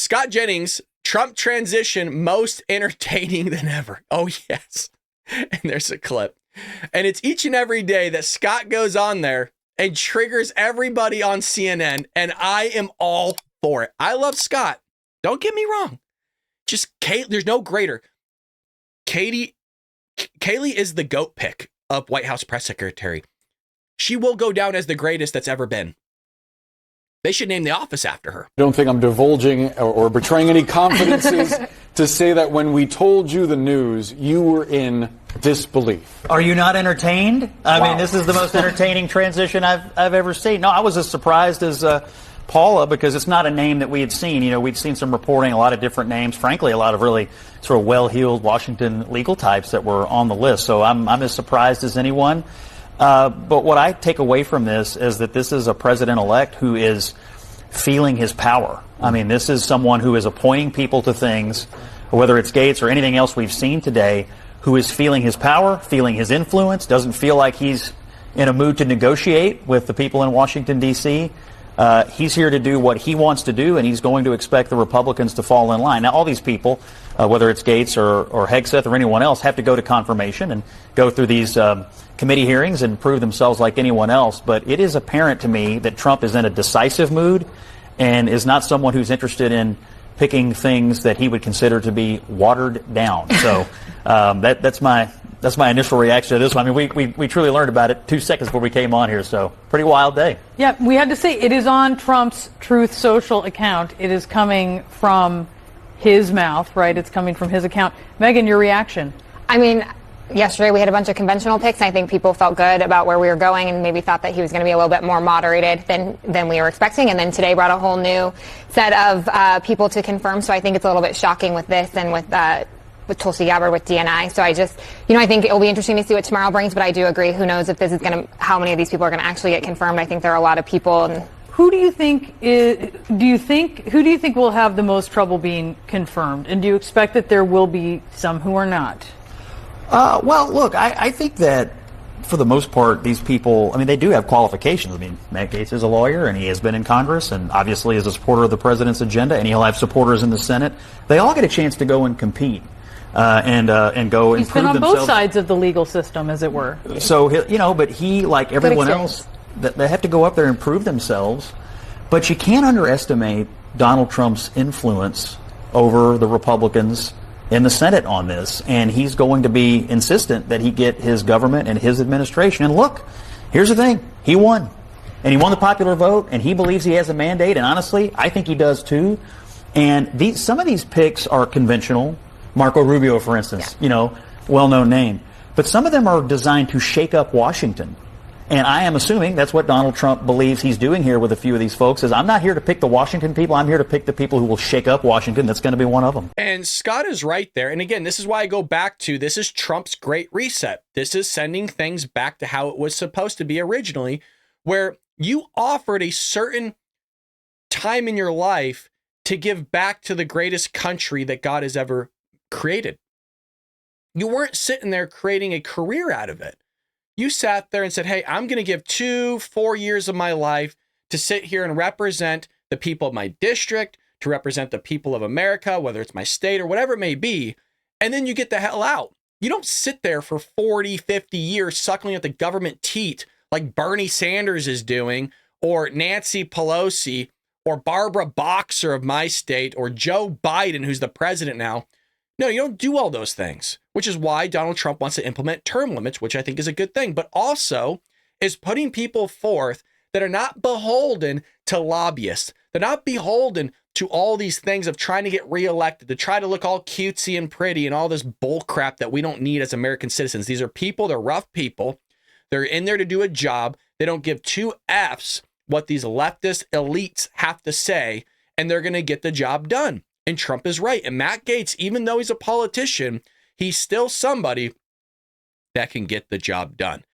Scott Jennings, Trump transition most entertaining than ever. Oh, yes. And there's a clip. And it's each and every day that Scott goes on there and triggers everybody on CNN. And I am all for it. I love Scott. Don't get me wrong. Just there's no greater. Kaylee is the GOAT pick of White House press secretary. She will go down as the greatest that's ever been. They should name the office after her. I don't think I'm divulging or betraying any confidences to say that when we told you the news, you were in disbelief. Are you not entertained? I mean, this is the most entertaining transition I've ever seen. No, I was as surprised as Paula, because it's not a name that we had seen. You know, we'd seen some reporting, a lot of different names, frankly, a lot of really sort of well-heeled Washington legal types that were on the list. So I'm as surprised as anyone. But what I take away from this is that this is a president-elect who is feeling his power. I mean, this is someone who is appointing people to things, whether it's Gates or anything else we've seen today, who is feeling his power, feeling his influence, doesn't feel like he's in a mood to negotiate with the people in Washington, D.C. He's here to do what he wants to do, and he's going to expect the Republicans to fall in line. Now, all these people, whether it's Gates or Hegseth or anyone else, have to go to confirmation and go through these committee hearings and prove themselves like anyone else. But it is apparent to me that Trump is in a decisive mood and is not someone who's interested in picking things that he would consider to be watered down. So that's my initial reaction to this one. I mean, we truly learned about it 2 seconds before we came on here, so pretty wild day. Yeah, we had to say it is on Trump's Truth Social account. It is coming from his mouth, right? It's coming from his account. Megan, your reaction? I mean, yesterday we had a bunch of conventional picks, and I think people felt good about where we were going and maybe thought that he was going to be a little bit more moderated than we were expecting. And then today brought a whole new set of people to confirm. So I think it's a little bit shocking with this and with Tulsi Gabbard with DNI. So I just, I think it'll be interesting to see what tomorrow brings, but I do agree. Who knows if this is going to, how many of these people are going to actually get confirmed. I think there are a lot of people. And who do you think will have the most trouble being confirmed? And do you expect that there will be some who are not? Well, look, I think that for the most part, these people, I mean, they do have qualifications. I mean, Matt Gaetz is a lawyer, and he has been in Congress, and obviously is a supporter of the president's agenda, and he'll have supporters in the Senate. They all get a chance to go and compete. And go and prove themselves. He's been on both sides of the legal system, as it were. So, but he, like everyone else, they have to go up there and prove themselves. But you can't underestimate Donald Trump's influence over the Republicans in the Senate on this. And he's going to be insistent that he get his government and his administration. And look, here's the thing. He won. And he won the popular vote, and he believes he has a mandate. And honestly, I think he does too. And some of these picks are conventional. Marco Rubio, for instance, well-known name. But some of them are designed to shake up Washington. And I am assuming that's what Donald Trump believes he's doing here with a few of these folks, is I'm not here to pick the Washington people. I'm here to pick the people who will shake up Washington. That's going to be one of them. And Scott is right there. And again, this is why I go back to, this is Trump's great reset. This is sending things back to how it was supposed to be originally, where you offered a certain time in your life to give back to the greatest country that God has ever created. You weren't sitting there creating a career out of it. You sat there and said, hey, I'm going to give 2-4 years of my life to sit here and represent the people of my district, to represent the people of America, whether it's my state or whatever it may be. And then you get the hell out. You don't sit there for 40, 50 years suckling at the government teat like Bernie Sanders is doing, or Nancy Pelosi, or Barbara Boxer of my state, or Joe Biden, who's the president now. No, you don't do all those things, which is why Donald Trump wants to implement term limits, which I think is a good thing, but also is putting people forth that are not beholden to lobbyists. They're not beholden to all these things of trying to get reelected, to try to look all cutesy and pretty and all this bull crap that we don't need as American citizens. These are people, they're rough people. They're in there to do a job. They don't give two Fs what these leftist elites have to say, and they're going to get the job done. And Trump is right. And Matt Gaetz, even though he's a politician, he's still somebody that can get the job done.